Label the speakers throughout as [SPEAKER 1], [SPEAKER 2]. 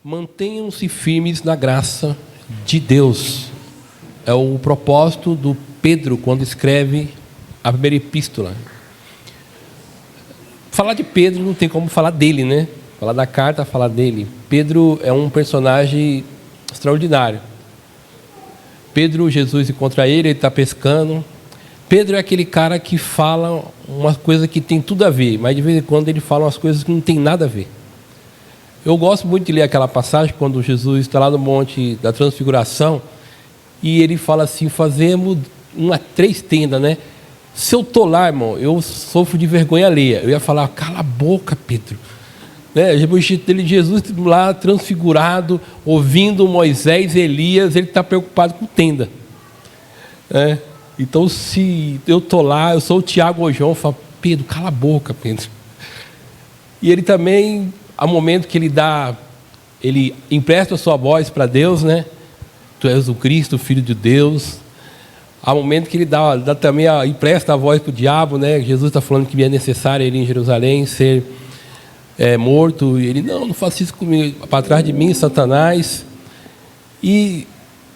[SPEAKER 1] Mantenham-se firmes na graça de Deus. É o propósito do Pedro quando escreve a primeira epístola. Falar de Pedro não tem como falar dele, né? Falar da carta, falar dele. Pedro é um personagem extraordinário. Pedro, Jesus encontra ele está pescando. Pedro é aquele cara que fala uma coisa que tem tudo a ver, mas de vez em quando ele fala umas coisas que não tem nada a ver. Eu gosto muito de ler aquela passagem quando Jesus está lá no Monte da Transfiguração e ele fala assim: fazemos 3 tendas, né? Se eu estou lá, irmão, eu sofro de vergonha alheia. Eu ia falar: cala a boca, Pedro. Né? Jesus lá transfigurado, ouvindo Moisés e Elias, ele está preocupado com tenda. Então, se eu estou lá, eu sou o Tiago ou João, eu falo: Pedro, cala a boca, Pedro. E ele também, há momento que ele empresta a sua voz para Deus, né? Tu és o Cristo, o Filho de Deus. Há momento que ele também empresta a voz para o diabo, né? Jesus está falando que é necessário ele ir em Jerusalém ser morto. E ele: não faça isso comigo, para trás de mim, Satanás. E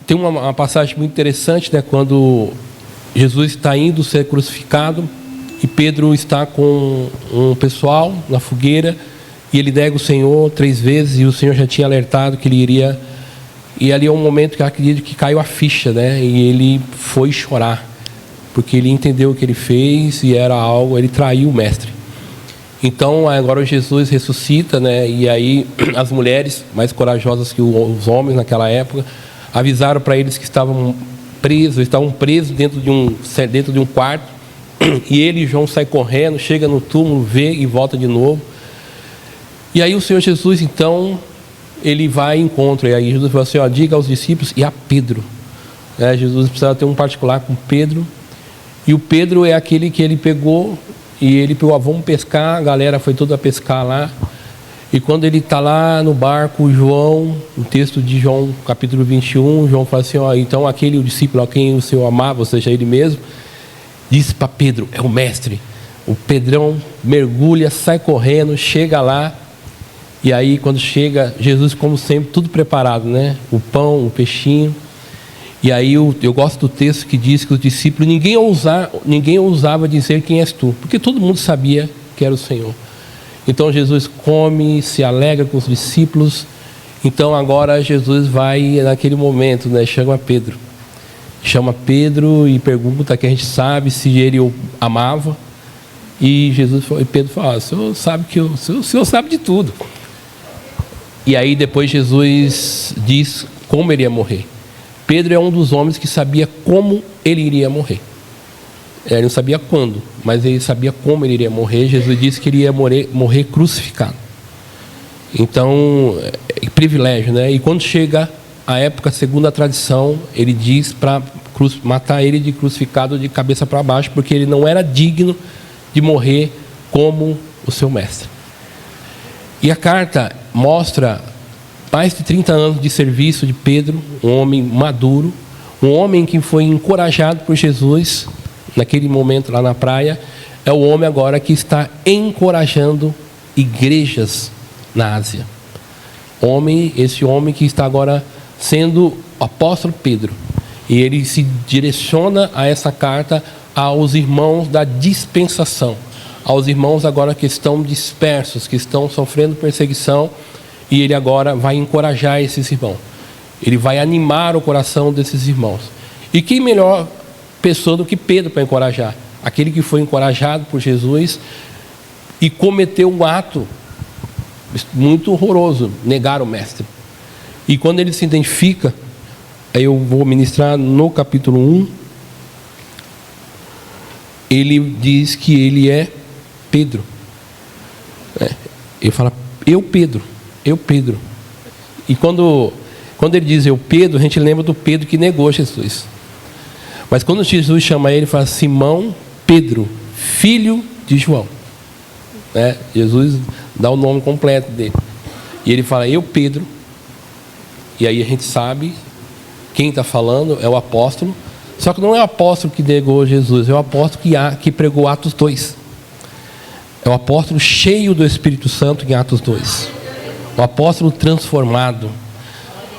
[SPEAKER 1] tem uma passagem muito interessante, né? Quando Jesus está indo ser crucificado e Pedro está com um pessoal na fogueira e ele nega o Senhor 3 vezes e o Senhor já tinha alertado que ele iria. E ali é um momento que eu acredito que caiu a ficha, né? E ele foi chorar, porque ele entendeu o que ele fez e era algo, ele traiu o mestre. Então agora Jesus ressuscita, né? E aí as mulheres mais corajosas que os homens naquela época avisaram para eles que estavam presos dentro de um quarto. E ele e João saem correndo, chega no túmulo, vê e volta de novo. E aí o Senhor Jesus, então, ele vai em encontro. E aí Jesus falou assim: diga aos discípulos e a Pedro. Jesus precisava ter um particular com Pedro. E o Pedro é aquele que ele pegou, e ele pegou: vamos pescar. A galera foi toda a pescar lá. E quando ele está lá no barco, João, o texto de João, capítulo 21, João fala assim: então o discípulo a quem o Senhor amava, ou seja, ele mesmo, disse para Pedro: é o mestre. O Pedrão mergulha, sai correndo, chega lá. E aí quando chega, Jesus, como sempre, tudo preparado, né? O pão, o peixinho. E aí eu gosto do texto que diz que os discípulos, ninguém ousava dizer: quem és tu? Porque todo mundo sabia que era o Senhor. Então Jesus come, se alegra com os discípulos. Então agora Jesus vai naquele momento, né? Chama Pedro e pergunta, que a gente sabe se ele o amava. E Pedro fala: o Senhor sabe o Senhor sabe de tudo. E aí depois Jesus diz como ele ia morrer. Pedro é um dos homens que sabia como ele iria morrer. Ele não sabia quando, mas ele sabia como ele iria morrer. Jesus disse que ele ia morrer crucificado. Então, é privilégio, né? E quando chega a época, segundo a tradição, ele diz para matar ele de crucificado de cabeça para baixo, porque ele não era digno de morrer como o seu mestre. E a carta mostra mais de 30 anos de serviço de Pedro, um homem maduro, um homem que foi encorajado por Jesus naquele momento lá na praia. É o homem agora que está encorajando igrejas na Ásia. Esse homem que está agora sendo o apóstolo Pedro. E ele se direciona a essa carta aos irmãos da dispensação, aos irmãos agora que estão dispersos, que estão sofrendo perseguição, e ele agora vai encorajar esses irmãos. Ele vai animar o coração desses irmãos. E quem melhor pessoa do que Pedro para encorajar? Aquele que foi encorajado por Jesus e cometeu um ato muito horroroso, negar o mestre. E quando ele se identifica, aí eu vou ministrar no capítulo 1, ele diz que ele é Pedro. Ele fala: eu Pedro. E quando ele diz eu Pedro, a gente lembra do Pedro que negou Jesus. Mas quando Jesus chama ele, fala: Simão Pedro, filho de João. Jesus dá o nome completo dele. E ele fala: eu Pedro. E aí a gente sabe quem está falando é o apóstolo, só que não é o apóstolo que negou Jesus, é o apóstolo que pregou Atos 2. É o apóstolo cheio do Espírito Santo em Atos 2. O apóstolo transformado.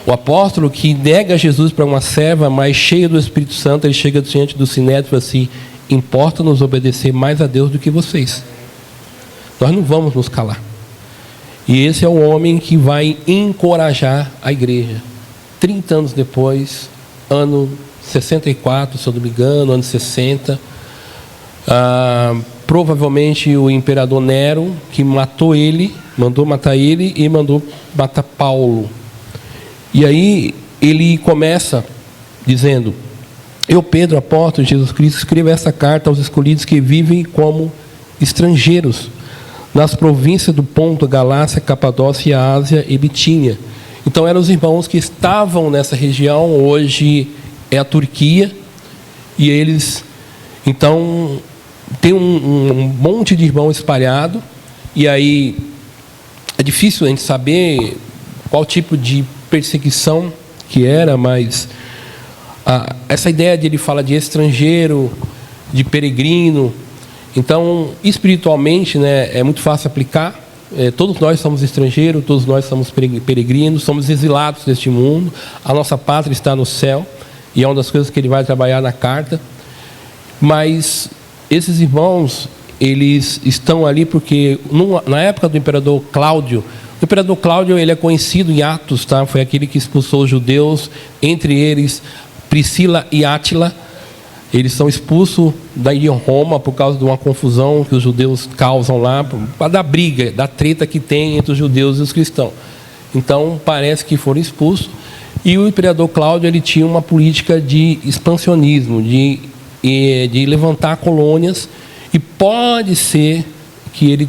[SPEAKER 1] O apóstolo que nega Jesus para uma serva, mas cheio do Espírito Santo, ele chega diante do Sinédrio e fala assim: importa-nos obedecer mais a Deus do que vocês. Nós não vamos nos calar. E esse é o homem que vai encorajar a igreja. 30 anos depois, ano 64, se eu não me engano, ano 60, provavelmente o imperador Nero, que matou ele, mandou matar ele e mandou matar Paulo. E aí ele começa dizendo: eu, Pedro, apóstolo de Jesus Cristo, escrevo essa carta aos escolhidos que vivem como estrangeiros nas províncias do Ponto, Galácia, Capadócia, Ásia e Bitínia. Então eram os irmãos que estavam nessa região, hoje é a Turquia, e eles, então, tem um monte de irmãos espalhado, e aí é difícil a gente saber qual tipo de perseguição que era, mas essa ideia de ele fala de estrangeiro, de peregrino, então espiritualmente, né, é muito fácil aplicar. Todos nós somos estrangeiros, todos nós somos peregrinos, somos exilados deste mundo, a nossa pátria está no céu, e é uma das coisas que ele vai trabalhar na carta. Mas esses irmãos, eles estão ali porque na época do imperador Cláudio, o imperador Cláudio, ele é conhecido em Atos, tá? Foi aquele que expulsou os judeus, entre eles Priscila e Átila. Eles são expulsos daí de Roma por causa de uma confusão que os judeus causam lá, da briga, da treta que tem entre os judeus e os cristãos. Então parece que foram expulsos. E o imperador Cláudio, ele tinha uma política de expansionismo, de levantar colônias, e pode ser que ele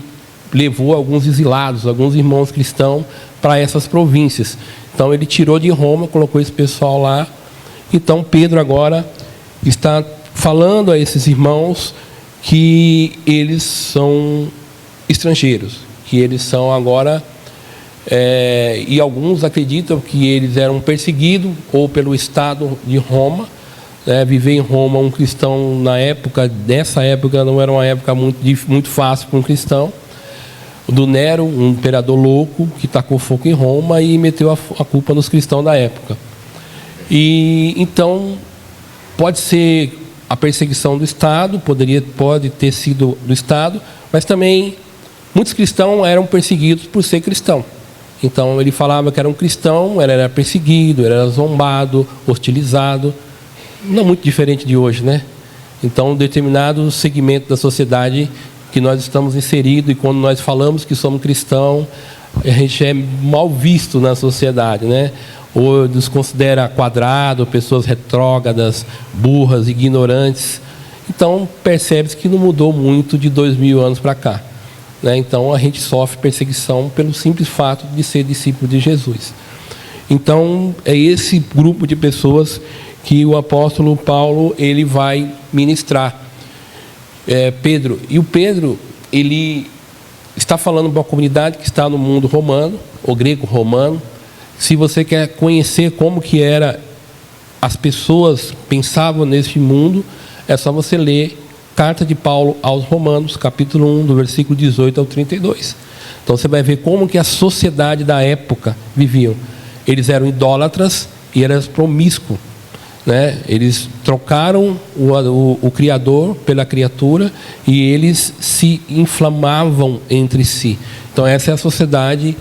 [SPEAKER 1] levou alguns exilados, alguns irmãos cristãos para essas províncias. Então ele tirou de Roma, colocou esse pessoal lá. Então Pedro agora está falando a esses irmãos que eles são estrangeiros, que eles são agora, e alguns acreditam que eles eram perseguidos ou pelo Estado de Roma. Viver em Roma, um cristão nessa época não era uma época muito fácil para um cristão. Do Nero, um imperador louco que tacou fogo em Roma e meteu a culpa nos cristãos da época. E então pode ser a perseguição do Estado, pode ter sido do Estado, mas também muitos cristãos eram perseguidos por ser cristão. Então ele falava que era um cristão, ele era perseguido, ele era zombado, hostilizado, não muito diferente de hoje, né? Então, um determinado segmento da sociedade que nós estamos inseridos, e quando nós falamos que somos cristãos, a gente é mal visto na sociedade, né? Ou nos considera quadrado, pessoas retrógradas, burras, ignorantes. Então percebe-se que não mudou muito de 2000 anos para cá, né? Então a gente sofre perseguição pelo simples fato de ser discípulo de Jesus. Então é esse grupo de pessoas que o apóstolo Paulo ele vai ministrar. Pedro, e o Pedro, ele está falando para uma comunidade que está no mundo romano, o grego romano. Se você quer conhecer como que as pessoas pensavam nesse mundo, é só você ler Carta de Paulo aos Romanos, capítulo 1, do versículo 18 ao 32. Então você vai ver como que a sociedade da época viviam. Eles eram idólatras e eram promíscuos, né? Eles trocaram o Criador pela criatura e eles se inflamavam entre si. Então essa é a sociedade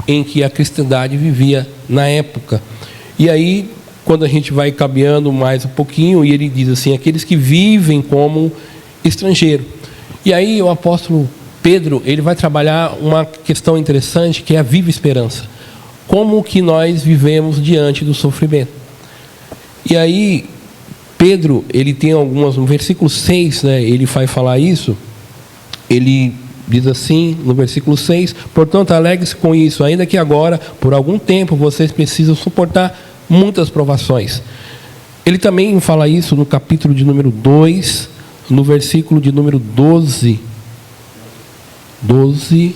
[SPEAKER 1] em que a cristandade vivia na época. E aí, quando a gente vai caminhando mais um pouquinho, e ele diz assim: aqueles que vivem como estrangeiro. E aí o apóstolo Pedro, ele vai trabalhar uma questão interessante, que é a viva esperança. Como que nós vivemos diante do sofrimento. E aí, Pedro, ele tem no versículo 6, né, ele vai falar isso. Ele diz assim, no versículo 6: portanto, alegre-se com isso, ainda que agora, por algum tempo, vocês precisam suportar muitas provações. Ele também fala isso no capítulo de número 2, no versículo de número 12. Ele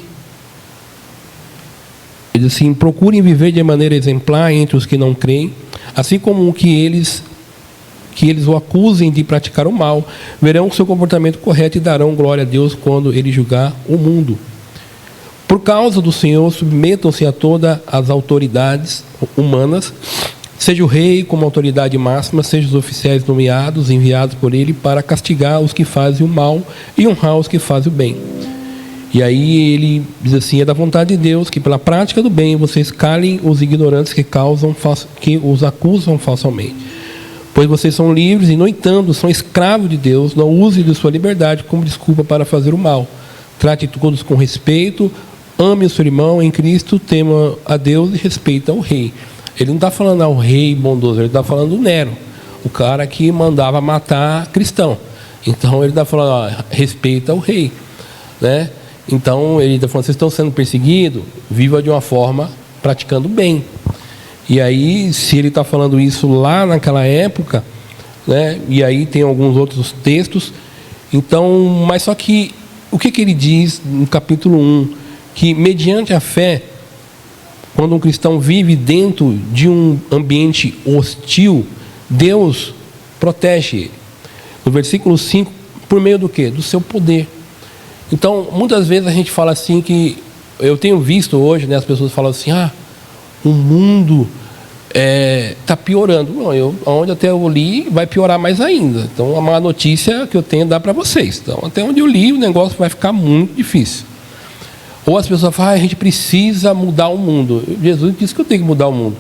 [SPEAKER 1] diz assim: procurem viver de maneira exemplar entre os que não creem, assim como que eles o acusem de praticar o mal, verão o seu comportamento correto e darão glória a Deus quando ele julgar o mundo. Por causa do Senhor, submetam-se a todas as autoridades humanas, seja o rei como autoridade máxima, seja os oficiais nomeados, enviados por ele para castigar os que fazem o mal e honrar os que fazem o bem. E aí ele diz assim: é da vontade de Deus que pela prática do bem vocês calem os ignorantes que os acusam falsamente. Pois vocês são livres e, no entanto, são escravos de Deus. Não use de sua liberdade como desculpa para fazer o mal. Trate todos com respeito, ame o seu irmão em Cristo, tema a Deus e respeita o rei. Ele não está falando ao rei bondoso, ele está falando do Nero, o cara que mandava matar cristão. Então ele está falando, respeita o rei, né? Então ele está falando, vocês estão sendo perseguidos, viva de uma forma praticando bem. E aí, se ele está falando isso lá naquela época, né? E aí tem alguns outros textos. Então, mas só que o que ele diz no capítulo 1? Que mediante a fé, quando um cristão vive dentro de um ambiente hostil, Deus protege ele. No versículo 5, por meio do quê? Do seu poder. Então, muitas vezes a gente fala assim que, eu tenho visto hoje, né, as pessoas falam assim, o mundo está piorando. Não, onde até eu li, vai piorar mais ainda. Então, a má notícia que eu tenho é dar para vocês. Então, até onde eu li, o negócio vai ficar muito difícil. Ou as pessoas falam, a gente precisa mudar o mundo. Jesus disse que eu tenho que mudar o mundo.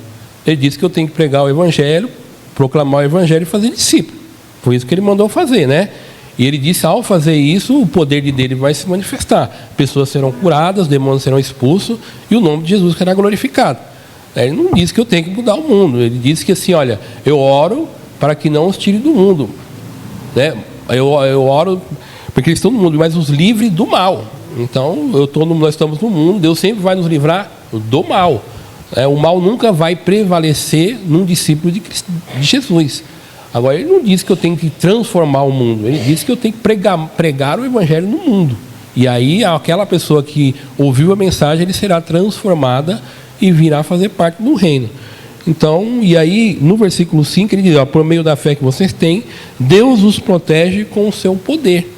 [SPEAKER 1] Ele disse que eu tenho que pregar o evangelho, proclamar o evangelho e fazer discípulo. Foi isso que ele mandou fazer, né? E ele disse, ao fazer isso, o poder dele vai se manifestar. Pessoas serão curadas, demônios serão expulsos e o nome de Jesus será glorificado. Ele não disse que eu tenho que mudar o mundo. Ele disse que assim, olha, eu oro para que não os tire do mundo, né? Eu oro porque eles estão no mundo, mas os livre do mal. Então, nós estamos no mundo, Deus sempre vai nos livrar do mal. O mal nunca vai prevalecer num discípulo de Jesus. Agora, ele não disse que eu tenho que transformar o mundo, ele disse que eu tenho que pregar o evangelho no mundo. E aí, aquela pessoa que ouviu a mensagem, ele será transformada e virá fazer parte do reino. Então, e aí, no versículo 5, ele diz, por meio da fé que vocês têm, Deus os protege com o seu poder.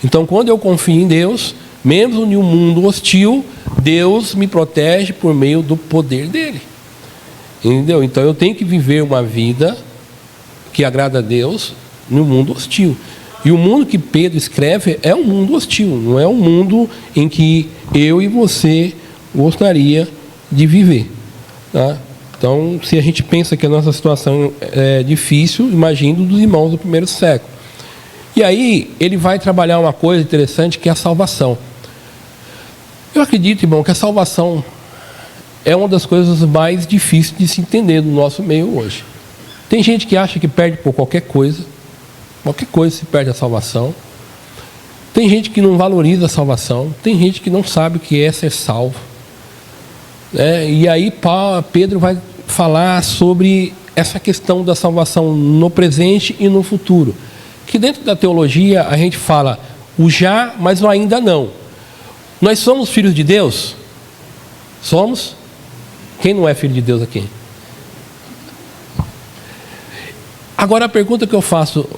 [SPEAKER 1] Então, quando eu confio em Deus, mesmo em um mundo hostil, Deus me protege por meio do poder dele. Entendeu? Então eu tenho que viver uma vida que agrada a Deus no mundo hostil. E o mundo que Pedro escreve é um mundo hostil, não é um mundo em que eu e você gostaria de viver, tá? Então, se a gente pensa que a nossa situação é difícil, imagine dos irmãos do primeiro século. E aí, ele vai trabalhar uma coisa interessante, que é a salvação. Eu acredito, irmão, que a salvação é uma das coisas mais difíceis de se entender no nosso meio hoje. Tem gente que acha que perde por qualquer coisa se perde a salvação. Tem gente que não valoriza a salvação, tem gente que não sabe o que é ser salvo. E aí Pedro vai falar sobre essa questão da salvação no presente e no futuro. Que dentro da teologia a gente fala o já, mas o ainda não. Nós somos filhos de Deus? Somos? Quem não é filho de Deus aqui? Agora a pergunta que eu faço,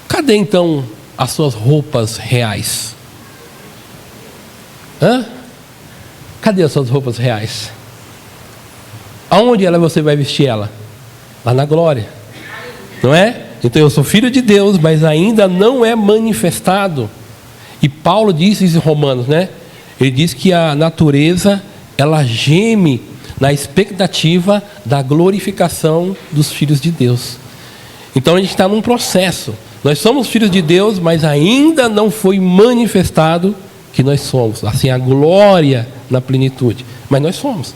[SPEAKER 1] cadê então as suas roupas reais? Cadê as suas roupas reais? Aonde você vai vestir ela? Lá na glória, não é? Então eu sou filho de Deus, mas ainda não é manifestado. E Paulo disse isso em Romanos, né? Ele diz que a natureza, ela geme na expectativa da glorificação dos filhos de Deus. Então a gente está num processo. Nós somos filhos de Deus, mas ainda não foi manifestado que nós somos. Assim, a glória na plenitude. Mas nós somos.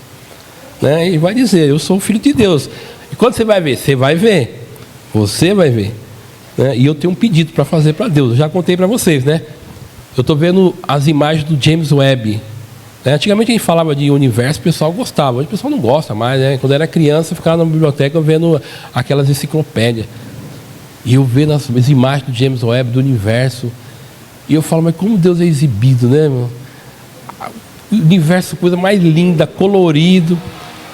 [SPEAKER 1] Né? E vai dizer, eu sou filho de Deus. E quando você vai ver? Você vai ver. Você vai ver. Né? E eu tenho um pedido para fazer para Deus. Eu já contei para vocês, né? Eu estou vendo as imagens do James Webb. Antigamente a gente falava de universo, o pessoal gostava. Hoje o pessoal não gosta mais, né? Quando eu era criança, eu ficava na biblioteca vendo aquelas enciclopédias. E eu vendo as imagens do James Webb, do universo. E eu falo, mas como Deus é exibido, né, meu? O universo, coisa mais linda, colorido.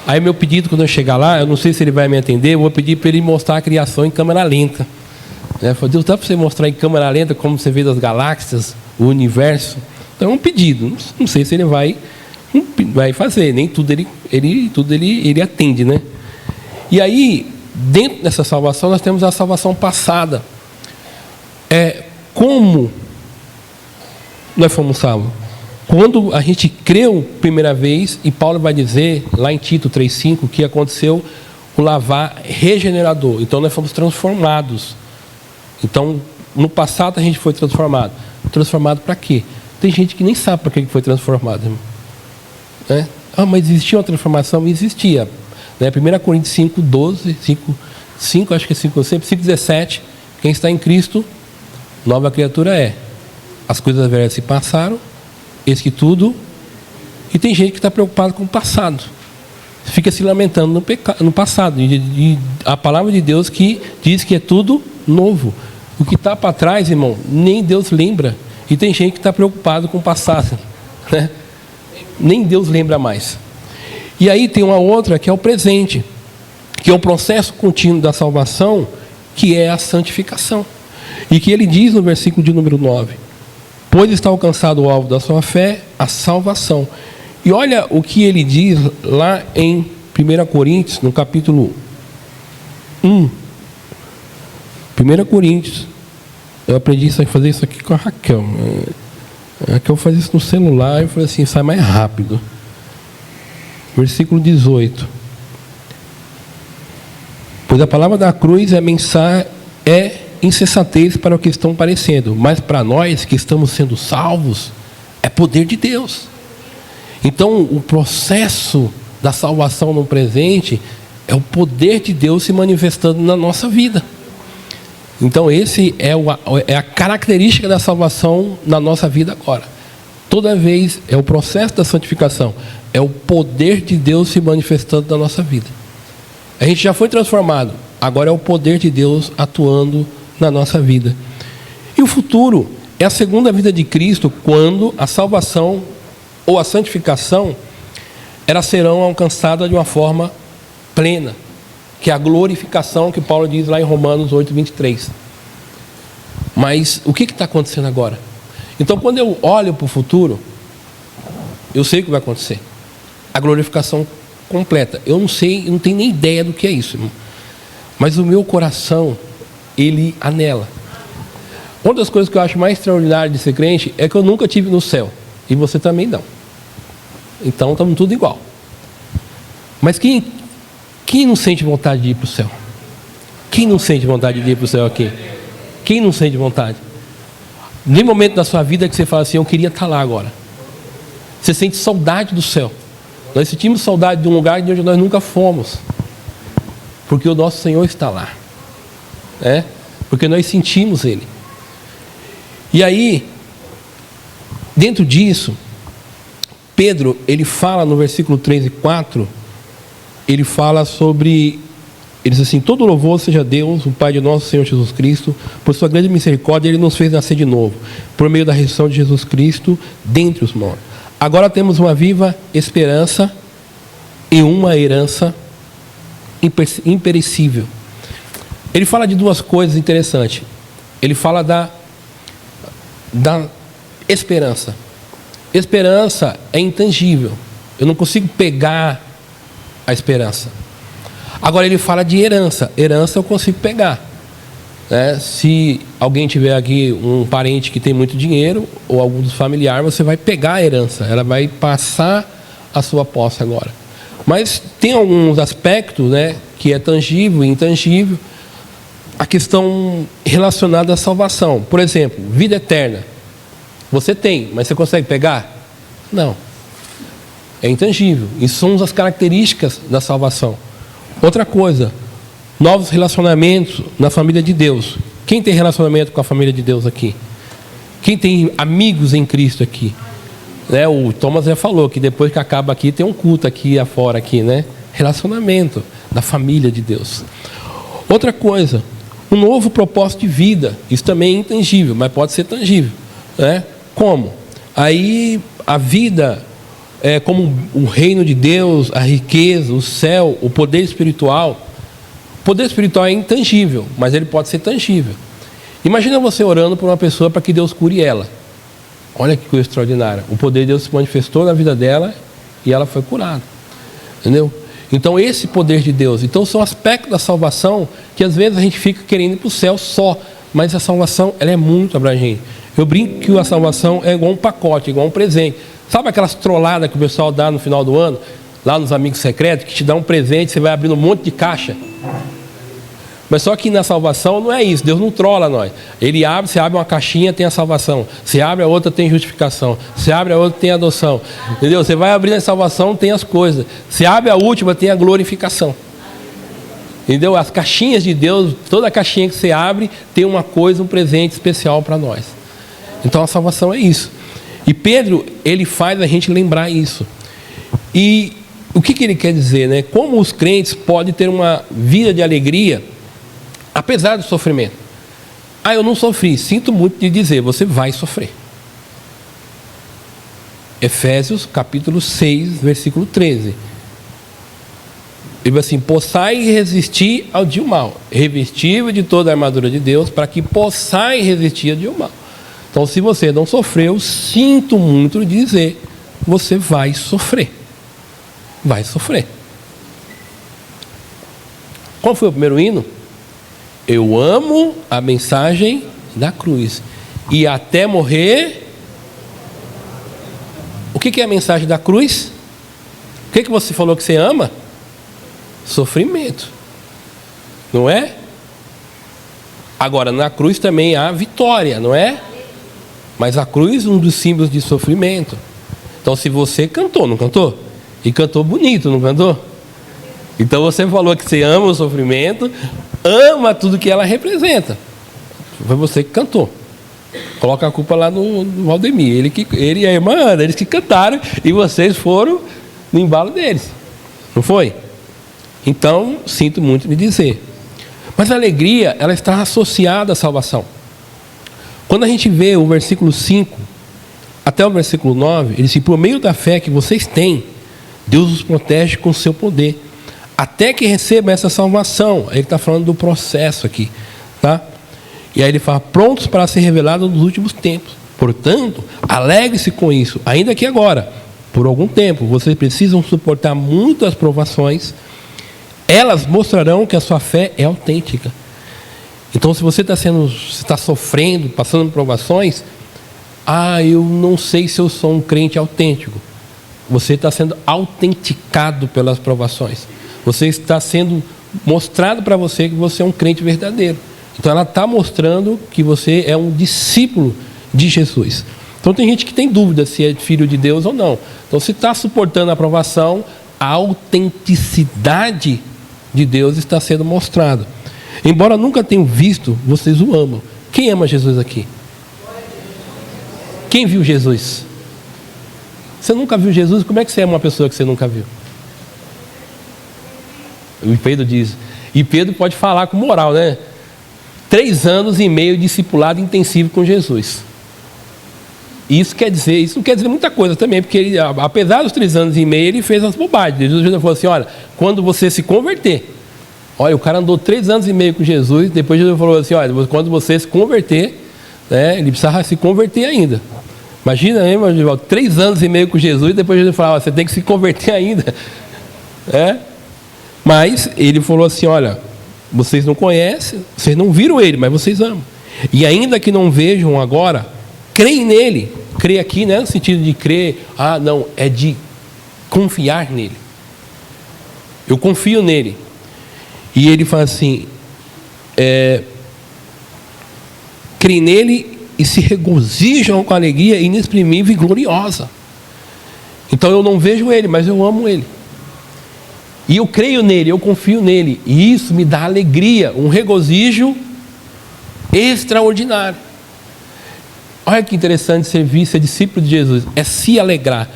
[SPEAKER 1] Aí meu pedido, quando eu chegar lá, eu não sei se ele vai me atender, eu vou pedir para ele mostrar a criação em câmera lenta. Eu falei, Deus, dá para você mostrar em câmera lenta como você vê das galáxias, o universo? Então é um pedido, não sei se ele vai fazer, nem tudo ele atende, né? E aí, dentro dessa salvação, nós temos a salvação passada. Como nós fomos salvos? Quando a gente creu primeira vez, e Paulo vai dizer, lá em Tito 3,5, que aconteceu o lavar regenerador. Então nós fomos transformados. Então, no passado a gente foi transformado. Transformado para quê? Tem gente que nem sabe para que foi transformado. Né? Mas existia uma transformação? Existia. Né? 1 Coríntios 5,12, 5, acho que é 5,17, quem está em Cristo, nova criatura é. As coisas velhas se passaram, eis que tudo... E tem gente que está preocupado com o passado. Fica se lamentando no passado. E a palavra de Deus que diz que é tudo novo. O que está para trás, irmão, nem Deus lembra. E tem gente que está preocupado com o passado. Né? Nem Deus lembra mais. E aí tem uma outra que é o presente, que é o processo contínuo da salvação, que é a santificação. E que ele diz no versículo de número 9: pois está alcançado o alvo da sua fé, a salvação. E olha o que ele diz lá em 1 Coríntios, no capítulo 1. 1 Coríntios. Eu aprendi a fazer isso aqui com a Raquel. A Raquel faz isso no celular e falei assim, sai mais rápido. Versículo 18. Pois a palavra da cruz é insensatez para o que estão parecendo, mas para nós que estamos sendo salvos, é poder de Deus. Então, o processo da salvação no presente é o poder de Deus se manifestando na nossa vida. Então, esse é a característica da salvação na nossa vida agora. Toda vez é o processo da santificação, é o poder de Deus se manifestando na nossa vida. A gente já foi transformado, agora é o poder de Deus atuando na nossa vida. E o futuro é a segunda vida de Cristo, quando a salvação ou a santificação, elas serão alcançadas de uma forma plena, que é a glorificação que Paulo diz lá em Romanos 8:23. Mas o que está acontecendo agora? Então, quando eu olho para o futuro, eu sei o que vai acontecer. A glorificação completa. Eu não sei, eu não tenho nem ideia do que é isso, irmão. Mas o meu coração, ele anela. Uma das coisas que eu acho mais extraordinária de ser crente é que eu nunca estive no céu. E você também não. Então estamos tudo igual. Mas quem não sente vontade de ir para o céu? Quem não sente vontade de ir para o céu aqui? Quem não sente vontade? Nem momento da sua vida que você fala assim, eu queria estar lá agora. Você sente saudade do céu. Nós sentimos saudade de um lugar de onde nós nunca fomos. Porque o nosso Senhor está lá. Porque nós sentimos Ele. E aí, dentro disso, Pedro, ele fala no versículo 3 e 4, ele fala sobre, ele diz assim, todo louvor seja Deus, o Pai de nosso Senhor Jesus Cristo, por sua grande misericórdia, Ele nos fez nascer de novo, por meio da ressurreição de Jesus Cristo, dentre os mortos. Agora temos uma viva esperança e uma herança imperecível. Ele fala de duas coisas interessantes. Ele fala da esperança. Esperança é intangível. Eu não consigo pegar a esperança. Agora ele fala de herança. Herança eu consigo pegar. Se alguém tiver aqui um parente que tem muito dinheiro, ou algum dos familiares, você vai pegar a herança. Ela vai passar a sua posse agora. Mas tem alguns aspectos, que é tangível e intangível. A questão relacionada à salvação. Por exemplo, vida eterna. Você tem, mas você consegue pegar? Não. É intangível. Isso são as características da salvação. Outra coisa, novos relacionamentos na família de Deus. Quem tem relacionamento com a família de Deus aqui? Quem tem amigos em Cristo aqui? O Thomas já falou que depois que acaba aqui, tem um culto aqui afora, aqui, relacionamento da família de Deus. Outra coisa, um novo propósito de vida. Isso também é intangível, mas pode ser tangível. Como? Aí a vida como o reino de Deus, a riqueza, o céu, o poder espiritual. O poder espiritual é intangível, mas ele pode ser tangível. Imagina você orando por uma pessoa para que Deus cure ela. Olha que coisa extraordinária. O poder de Deus se manifestou na vida dela e ela foi curada. Entendeu? Então esse poder de Deus. Então são aspectos da salvação que às vezes a gente fica querendo ir para o céu só. Mas a salvação, ela é muito abrangente. Eu brinco que a salvação é igual um pacote, igual um presente. Sabe aquelas trolladas que o pessoal dá no final do ano? Lá nos amigos secretos, que te dá um presente, você vai abrindo um monte de caixa. Mas só que na salvação não é isso, Deus não trola nós. Ele abre, você abre uma caixinha, tem a salvação. Você abre a outra, tem justificação. Você abre a outra, tem adoção. Entendeu? Você vai abrindo a salvação, tem as coisas. Você abre a última, tem a glorificação. Entendeu? As caixinhas de Deus, toda caixinha que você abre, tem uma coisa, um presente especial para nós. Então a salvação é isso. E Pedro, ele faz a gente lembrar isso. E o que ele quer dizer, né? Como os crentes podem ter uma vida de alegria, apesar do sofrimento. Ah, eu não sofri. Sinto muito de dizer, você vai sofrer. Efésios capítulo 6, versículo 13. Ele diz assim: possai resistir ao dia mal, revestível de toda a armadura de Deus, para que possai resistir ao dia mal. Então, se você não sofreu, sinto muito de dizer, você vai sofrer. Vai sofrer. Qual foi o primeiro hino? Eu amo a mensagem da cruz. E até morrer. O que é a mensagem da cruz? O que você falou que você ama? Sofrimento. Não é? Agora, na cruz também há vitória, não é? Mas a cruz é um dos símbolos de sofrimento. Então, se você cantou, não cantou? E cantou bonito, não cantou? Então você falou que você ama o sofrimento, ama tudo que ela representa. Foi você que cantou. Coloca a culpa lá no Valdemir. Ele e a irmã Ana, eles que cantaram e vocês foram no embalo deles. Não foi? Então, sinto muito me dizer. Mas a alegria, ela está associada à salvação. Quando a gente vê o versículo 5 até o versículo 9, ele diz: por meio da fé que vocês têm, Deus os protege com o seu poder, até que receba essa salvação. Ele está falando do processo aqui, tá? E aí ele fala: prontos para ser revelados nos últimos tempos. Portanto, alegre-se com isso, ainda que agora, por algum tempo, vocês precisam suportar muitas provações. Elas mostrarão que a sua fé é autêntica. Então, se você está sofrendo, passando por provações, eu não sei se eu sou um crente autêntico. Você está sendo autenticado pelas provações. Você está sendo mostrado para você que você é um crente verdadeiro. Então ela está mostrando que você é um discípulo de Jesus. Então tem gente que tem dúvida se é filho de Deus ou não. Então se está suportando a aprovação, a autenticidade de Deus está sendo mostrada. Embora nunca tenham visto, vocês o amam. Quem ama Jesus aqui? Quem viu Jesus? Você nunca viu Jesus? Como é que você ama uma pessoa que você nunca viu? E Pedro diz. E Pedro pode falar com moral, né? 3 anos e meio de discipulado intensivo com Jesus. Isso não quer dizer muita coisa também, porque ele, apesar dos 3 anos e meio, ele fez as bobagens. Jesus falou assim: olha, quando você se converter, olha, o cara andou 3 anos e meio com Jesus, depois Jesus falou assim: olha, quando você se converter, né, ele precisava se converter ainda. Imagina, hein, meu irmão, 3 anos e meio com Jesus, depois Jesus falou: você tem que se converter ainda. Mas ele falou assim: olha, vocês não conhecem, vocês não viram ele, mas vocês amam. E ainda que não vejam agora, creem nele. Crer aqui não é no sentido de crer, não, é de confiar nele. Eu confio nele. E ele fala assim: creem nele e se regozijam com alegria inexprimível e gloriosa. Então eu não vejo ele, mas eu amo ele. E eu creio nele, eu confio nele. E isso me dá alegria, um regozijo extraordinário. Olha que interessante ser discípulo de Jesus. É se alegrar.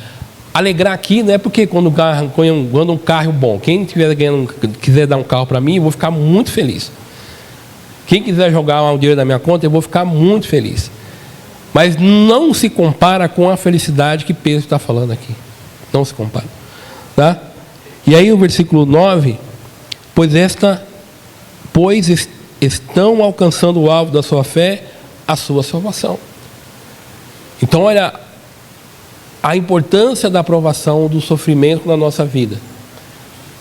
[SPEAKER 1] Alegrar aqui não é porque quando um carro bom. Quem quiser dar um carro para mim, eu vou ficar muito feliz. Quem quiser jogar um dinheiro na minha conta, eu vou ficar muito feliz. Mas não se compara com a felicidade que Pedro está falando aqui. não se compara. Tá? E aí o versículo 9, pois estão alcançando o alvo da sua fé, a sua salvação. Então olha a importância da aprovação do sofrimento na nossa vida.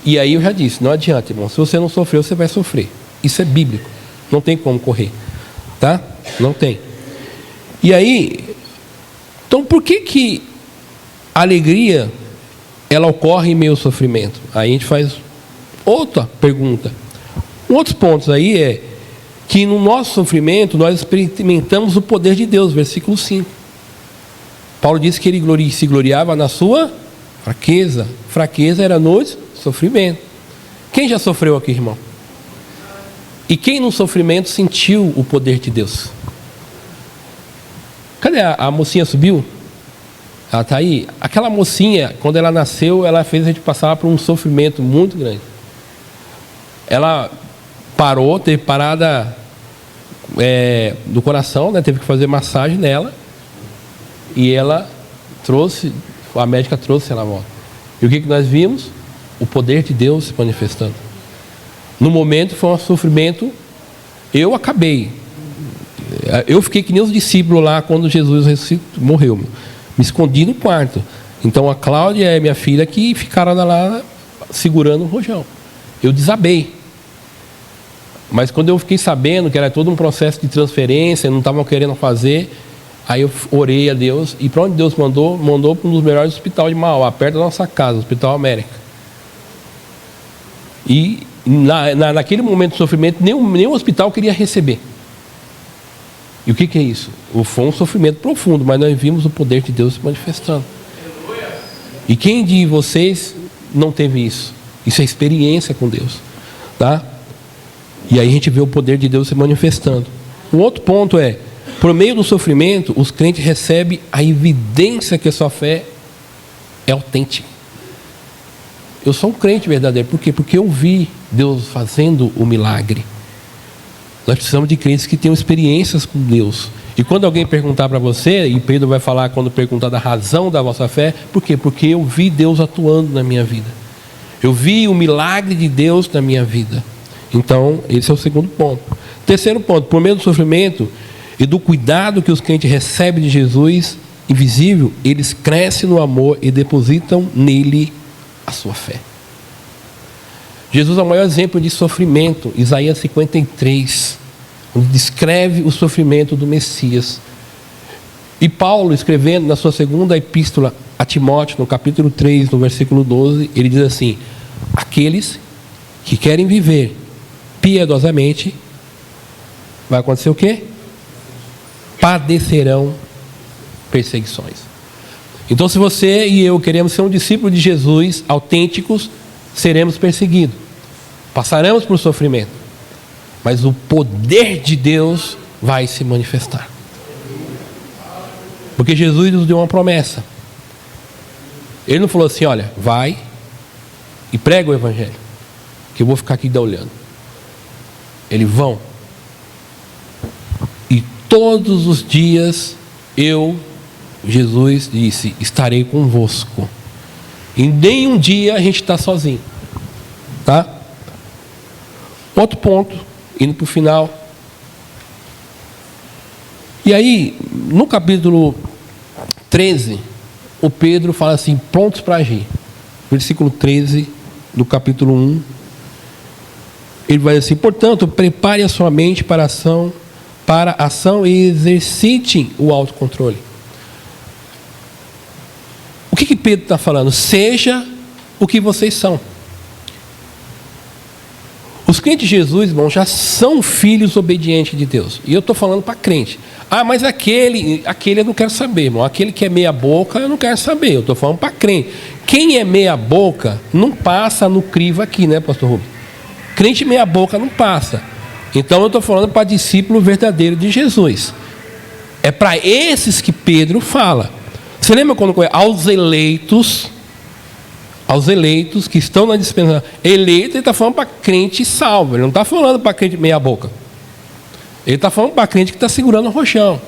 [SPEAKER 1] E aí eu já disse, não adianta, irmão, se você não sofreu, você vai sofrer. Isso é bíblico, não tem como correr, tá? Não tem. E aí, então por que a alegria ela ocorre em meio ao sofrimento? Aí a gente faz outra pergunta. Outros pontos aí é que no nosso sofrimento nós experimentamos o poder de Deus, versículo 5. Paulo disse que ele se gloriava na sua fraqueza. Fraqueza era no sofrimento. Quem já sofreu aqui, irmão? E quem no sofrimento sentiu o poder de Deus? Cadê a mocinha? Subiu? Ela está aí? Aquela mocinha, quando ela nasceu, ela fez a gente passar por um sofrimento muito grande. Ela parou, teve parada do coração, né? Teve que fazer massagem nela. E ela trouxe, a médica trouxe ela à volta. E o que nós vimos? O poder de Deus se manifestando. No momento foi um sofrimento, eu acabei. Eu fiquei que nem os discípulos lá quando Jesus morreu. Me escondi no quarto. Então a Cláudia e minha filha que ficaram lá segurando o rojão. Eu desabei. Mas quando eu fiquei sabendo que era todo um processo de transferência, não estavam querendo fazer, aí eu orei a Deus. E para onde Deus mandou? Mandou para um dos melhores hospitais de Mauá, perto da nossa casa, o Hospital América. E naquele momento de sofrimento, nenhum hospital queria receber. E o que é isso? Foi um sofrimento profundo, mas nós vimos o poder de Deus se manifestando. E quem de vocês não teve isso? Isso é experiência com Deus, tá? E aí a gente vê o poder de Deus se manifestando. O outro ponto é, por meio do sofrimento, os crentes recebem a evidência que a sua fé é autêntica. Eu sou um crente verdadeiro. Por quê? Porque eu vi Deus fazendo o milagre. Nós precisamos de crentes que tenham experiências com Deus. E quando alguém perguntar para você, e Pedro vai falar quando perguntar da razão da vossa fé, por quê? Porque eu vi Deus atuando na minha vida. Eu vi o milagre de Deus na minha vida. Então, esse é o segundo ponto. Terceiro ponto, por meio do sofrimento e do cuidado que os crentes recebem de Jesus invisível, eles crescem no amor e depositam nele a sua fé. Jesus é o maior exemplo de sofrimento. Isaías 53, onde descreve o sofrimento do Messias. E Paulo, escrevendo na sua segunda epístola a Timóteo, no capítulo 3, no versículo 12, ele diz assim: aqueles que querem viver piedosamente, vai acontecer o quê? Padecerão perseguições. Então, se você e eu queremos ser um discípulo de Jesus autênticos, seremos perseguidos, passaremos por sofrimento, mas o poder de Deus vai se manifestar, porque Jesus nos deu uma promessa. Ele não falou assim: olha, vai e prega o evangelho, que eu vou ficar aqui olhando. Eles vão, e todos os dias Jesus disse: estarei convosco. Em nenhum dia a gente está sozinho, tá? Outro ponto, indo para o final. E aí, no capítulo 13, o Pedro fala assim: prontos para agir. Versículo 13 do capítulo 1. Ele vai dizer assim: portanto, prepare a sua mente para a ação e exercitem o autocontrole. O que Pedro está falando? Seja o que vocês são. Os crentes de Jesus, irmão, já são filhos obedientes de Deus. E eu estou falando para crente. Ah, mas aquele eu não quero saber, irmão. Aquele que é meia boca, eu não quero saber. Eu estou falando para crente. Quem é meia boca não passa no crivo aqui, né, pastor Rubens? Crente meia boca não passa. Então eu estou falando para discípulo verdadeiro de Jesus. É para esses que Pedro fala. Você lembra quando aos eleitos que estão na dispensação? Eleito, ele está falando para crente salvo. Ele não está falando para crente meia boca. Ele está falando para crente que está segurando o rochão.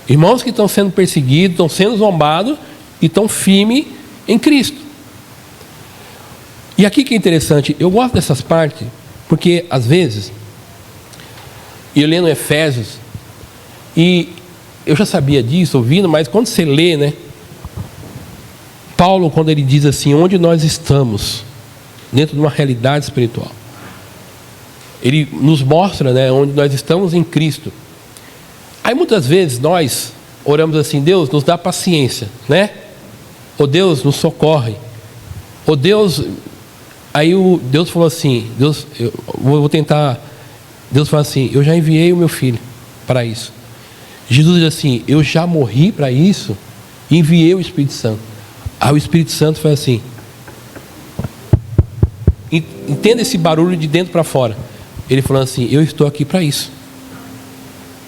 [SPEAKER 1] Irmãos que estão sendo perseguidos, estão sendo zombados e estão firmes em Cristo. E aqui que é interessante, eu gosto dessas partes, porque às vezes, eu lendo Efésios, e eu já sabia disso, ouvindo, mas quando você lê, né? Paulo, quando ele diz assim, onde nós estamos, dentro de uma realidade espiritual, ele nos mostra, né, onde nós estamos em Cristo. Aí muitas vezes nós oramos assim, Deus nos dá paciência, né? Ou Deus nos socorre. Ou Deus... Aí Deus falou assim, eu vou tentar... Deus fala assim, eu já enviei o meu filho para isso. Jesus diz assim, eu já morri para isso e enviei o Espírito Santo. Aí o Espírito Santo foi assim. Entenda esse barulho de dentro para fora. Ele falou assim, eu estou aqui para isso.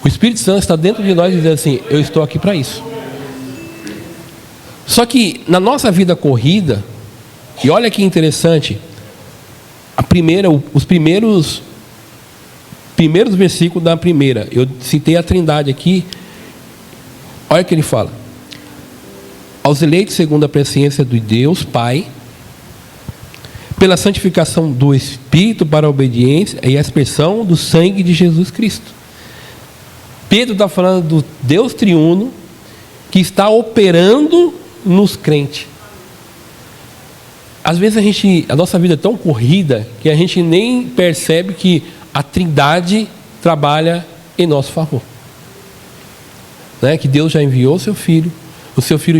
[SPEAKER 1] O Espírito Santo está dentro de nós dizendo assim, eu estou aqui para isso. Só que na nossa vida corrida, e olha que interessante, os primeiros versículos da primeira, eu citei a Trindade aqui, olha o que ele fala. Aos eleitos segundo a presciência de Deus Pai, pela santificação do Espírito para a obediência e a expressão do sangue de Jesus Cristo. Pedro está falando do Deus triuno que está operando nos crentes. Às vezes a nossa vida é tão corrida que a gente nem percebe que a Trindade trabalha em nosso favor, né? Que Deus já enviou o seu filho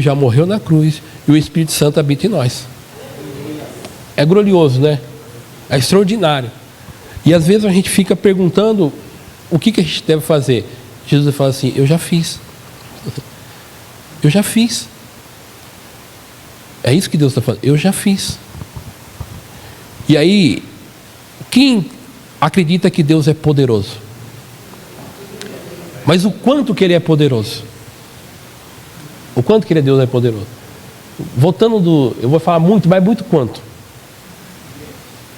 [SPEAKER 1] já morreu na cruz e o Espírito Santo habita em nós. É glorioso, né? É extraordinário. E às vezes a gente fica perguntando o que a gente deve fazer. Jesus fala assim, eu já fiz. Eu já fiz. É isso que Deus está falando, eu já fiz. E aí, quem acredita que Deus é poderoso? Mas o quanto que Ele é poderoso? O quanto que Deus é poderoso? Voltando eu vou falar muito, mas muito quanto?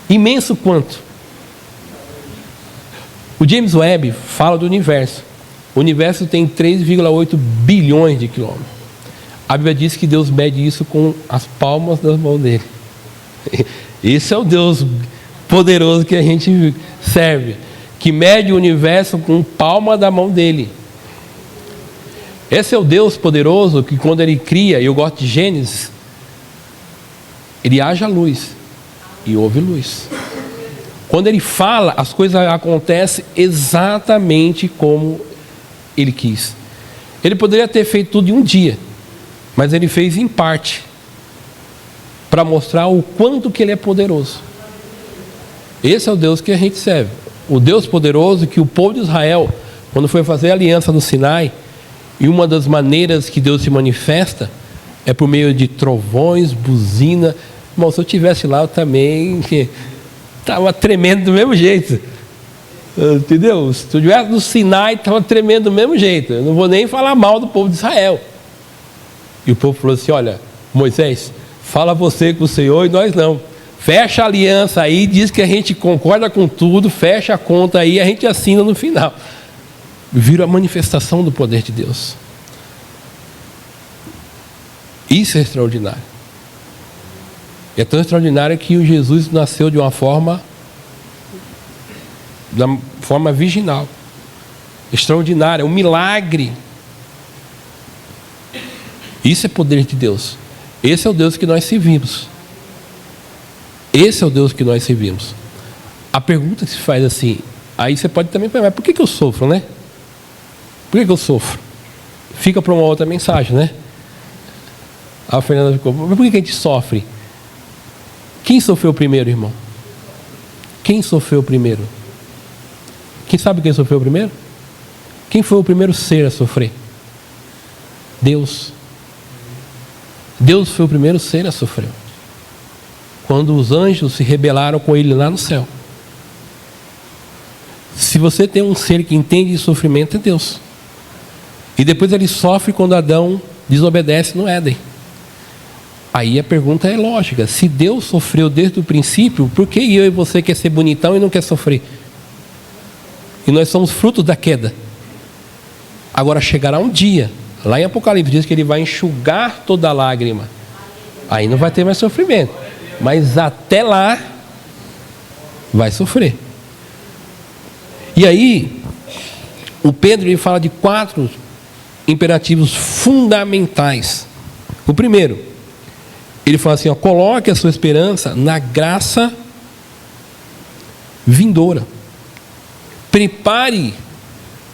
[SPEAKER 1] Imenso quanto? O James Webb fala do universo. O universo tem 3,8 bilhões de quilômetros. A Bíblia diz que Deus mede isso com as palmas das mãos dele. Esse é o Deus poderoso que a gente serve, que mede o universo com palma da mão dele. Esse é o Deus poderoso que quando Ele cria, e eu gosto de Gênesis, Ele haja luz e houve luz. Quando Ele fala, as coisas acontecem exatamente como Ele quis. Ele poderia ter feito tudo em um dia, mas Ele fez em parte, para mostrar o quanto que Ele é poderoso. Esse é o Deus que a gente serve. O Deus poderoso que o povo de Israel, quando foi fazer a aliança no Sinai, e uma das maneiras que Deus se manifesta é por meio de trovões, buzina. Irmão, se eu estivesse lá, eu também estava tremendo do mesmo jeito. Entendeu? Se eu estivesse no Sinai, estava tremendo do mesmo jeito. Eu não vou nem falar mal do povo de Israel. E o povo falou assim, olha, Moisés, fala você com o Senhor e nós não. Fecha a aliança aí, diz que a gente concorda com tudo, fecha a conta aí, a gente assina no final. Viram a manifestação do poder de Deus. Isso é extraordinário. É tão extraordinário que o Jesus nasceu de uma forma virginal. Extraordinário, é um milagre. Isso é poder de Deus. Esse é o Deus que nós servimos. Esse é o Deus que nós servimos. A pergunta que se faz assim, aí você pode também perguntar, mas por que eu sofro, né? Por que eu sofro? Fica para uma outra mensagem, né? A Fernanda ficou, mas por que a gente sofre? Quem sofreu primeiro, irmão? Quem sofreu primeiro? Quem sabe quem sofreu primeiro? Quem foi o primeiro ser a sofrer? Deus. Deus foi o primeiro ser a sofrer. Quando os anjos se rebelaram com Ele lá no céu. Se você tem um ser que entende de sofrimento, é Deus. E depois ele sofre quando Adão desobedece no Éden. Aí a pergunta é lógica. Se Deus sofreu desde o princípio, por que eu e você quer ser bonitão e não quer sofrer? E nós somos frutos da queda. Agora chegará um dia, lá em Apocalipse diz que Ele vai enxugar toda lágrima. Aí não vai ter mais sofrimento. Mas até lá, vai sofrer. E aí, o Pedro ele fala de 4 imperativos fundamentais. O primeiro, ele fala assim, ó, coloque a sua esperança na graça vindoura. Prepare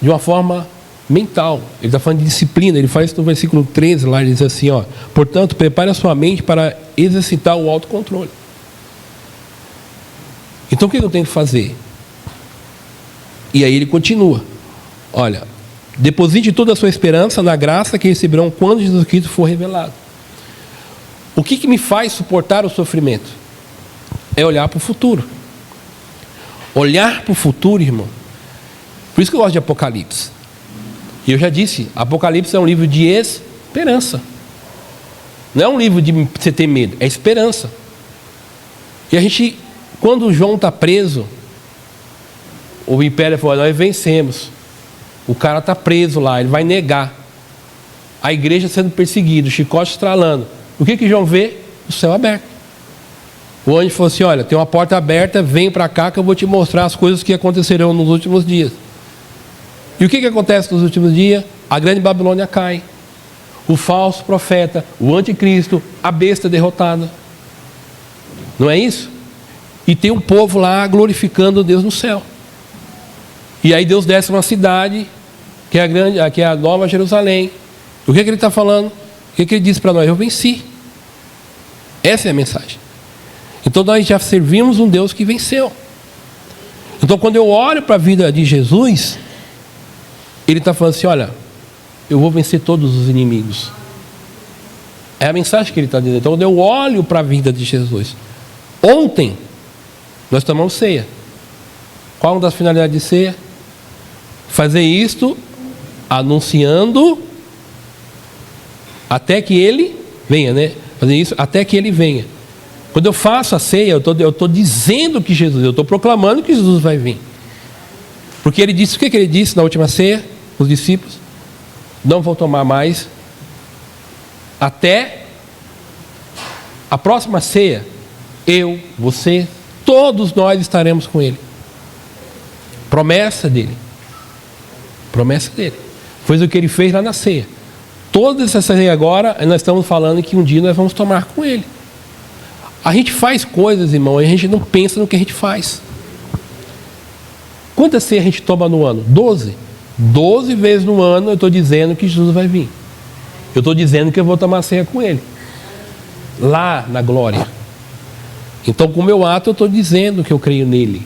[SPEAKER 1] de uma forma mental. Ele está falando de disciplina. Ele faz isso no versículo 13 lá, ele diz assim, ó, portanto, prepare a sua mente para exercitar o autocontrole. Então o que eu tenho que fazer? E aí ele continua, olha, deposite toda a sua esperança na graça que receberão quando Jesus Cristo for revelado. O que me faz suportar o sofrimento? É olhar para o futuro. Olhar para o futuro, irmão. Por isso que eu gosto de Apocalipse. E eu já disse, Apocalipse é um livro de esperança. Não é um livro de você ter medo, é esperança. E a gente, quando João está preso, o império falou, nós vencemos. O cara está preso lá, ele vai negar. A igreja sendo perseguida, o chicote estralando. O que João vê? O céu aberto. O anjo falou assim, olha, tem uma porta aberta, vem para cá que eu vou te mostrar as coisas que acontecerão nos últimos dias. E o que acontece nos últimos dias? A grande Babilônia cai. O falso profeta, o anticristo, a besta derrotada. Não é isso? E tem um povo lá glorificando Deus no céu. E aí Deus desce uma cidade, que é a Nova Jerusalém. O que ele está falando? O que ele disse para nós? Eu venci. Essa é a mensagem. Então nós já servimos um Deus que venceu. Então quando eu olho para a vida de Jesus, ele está falando assim, olha, eu vou vencer todos os inimigos. É a mensagem que ele está dizendo. Então quando eu olho para a vida de Jesus, ontem nós tomamos ceia. Qual é uma das finalidades de ceia? Fazer isto anunciando até que ele venha, né? Fazer isso até que ele venha. Quando eu faço a ceia, eu estou dizendo que Jesus, eu estou proclamando que Jesus vai vir. Porque ele disse, o que ele disse na última ceia? Os discípulos, não vão tomar mais até a próxima ceia. Eu, você, todos nós estaremos com ele. Promessa dele. Promessa dele. Foi o que ele fez lá na ceia. Toda essa ceia agora, nós estamos falando que um dia nós vamos tomar com ele. A gente faz coisas, irmão, e a gente não pensa no que a gente faz. Quantas ceias a gente toma no ano? 12. 12 vezes no ano eu estou dizendo que Jesus vai vir. Eu estou dizendo que eu vou tomar ceia com ele. Lá na glória. Então com o meu ato eu estou dizendo que eu creio nele.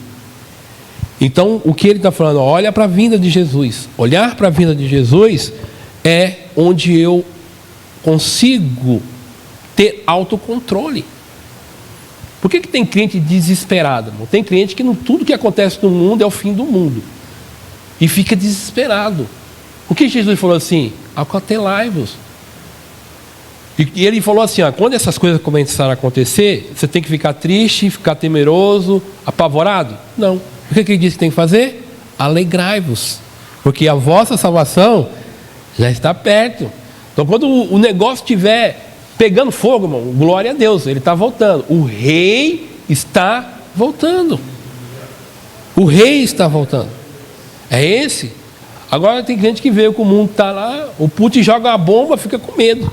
[SPEAKER 1] Então o que ele está falando? Olha para a vinda de Jesus. Olhar para a vinda de Jesus é onde eu consigo ter autocontrole. Por que tem crente desesperado? Irmão? Tem crente que tudo que acontece no mundo é o fim do mundo. E fica desesperado. O que Jesus falou assim? Acautelai-vos. E ele falou assim, ó, quando essas coisas começarem a acontecer, você tem que ficar triste, ficar temeroso, apavorado? Não. O que ele disse que tem que fazer? Alegrai-vos. Porque a vossa salvação já está perto. Então quando o negócio estiver pegando fogo, irmão, glória a Deus, ele está voltando. O rei está voltando. O rei está voltando. É esse. Agora tem gente que vê que o mundo está lá, o Putin joga a bomba, fica com medo.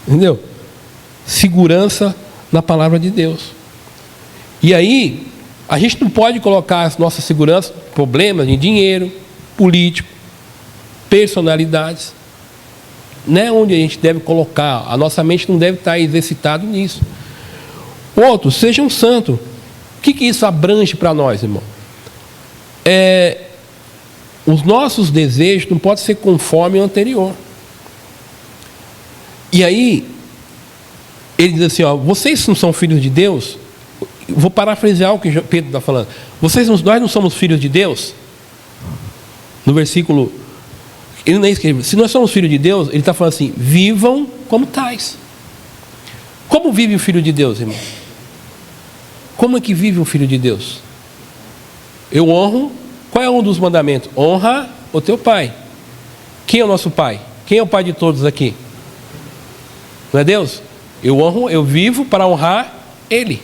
[SPEAKER 1] Entendeu? Segurança na palavra de Deus. E aí, a gente não pode colocar as nossas seguranças, problemas de dinheiro, político, personalidades. Não é onde a gente deve colocar. A nossa mente não deve estar exercitada nisso. Outro, seja um santo. O que isso abrange para nós, irmão? Os nossos desejos não podem ser conforme o anterior. E aí, ele diz assim, ó, vocês não são filhos de Deus? Vou parafrasear o que Pedro está falando. Nós não somos filhos de Deus? No versículo, ele nem escreve, se nós somos filhos de Deus, ele está falando assim, vivam como tais. Como vive o filho de Deus, irmão? Como é que vive o filho de Deus? Eu honro, qual é um dos mandamentos? Honra o teu pai. Quem é o nosso pai? Quem é o pai de todos aqui? Não é Deus? Eu honro, eu vivo para honrar Ele.